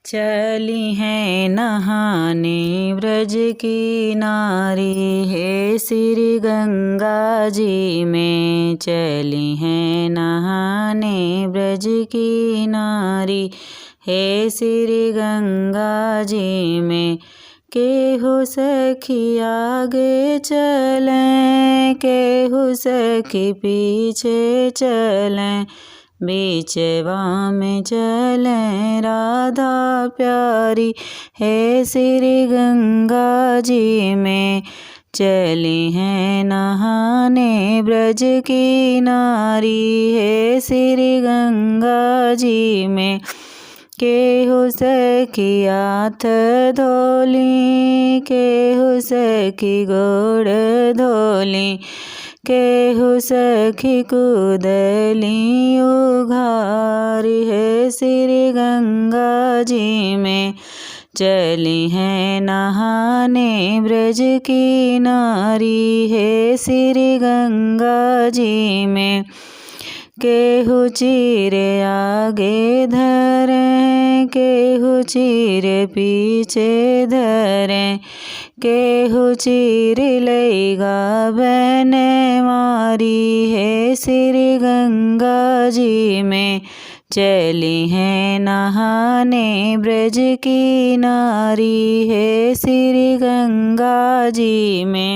चली हैं नहाने ब्रज की नारी, हे श्री गंगा जी में चली हैं नहाने ब्रज की नारी, हे श्री गंगा जी में। केहू सखी आगे चलें, केहू सखी पीछे चलें, बीचवा में चलें राधा प्यारी, हे श्री गंगा जी में। चली हैं नहाने ब्रज की नारी, हे श्री गंगा जी में। केहू सखी हाथ धोली, केहू सखी गोड़ धोली, केहू सखी कूदली उघारी, हे श्री गंगा जी में। चली हैं नहाने ब्रज की नारी, हे श्री गंगा जी में। केहू चीरे आगे धरें, केहू चीरे पीछे धरें, केहू चीर लैगा बने मारी, हे श्री गंगा जी में। चली हैं नहाने ब्रज की नारी, हे श्री गंगा जी में।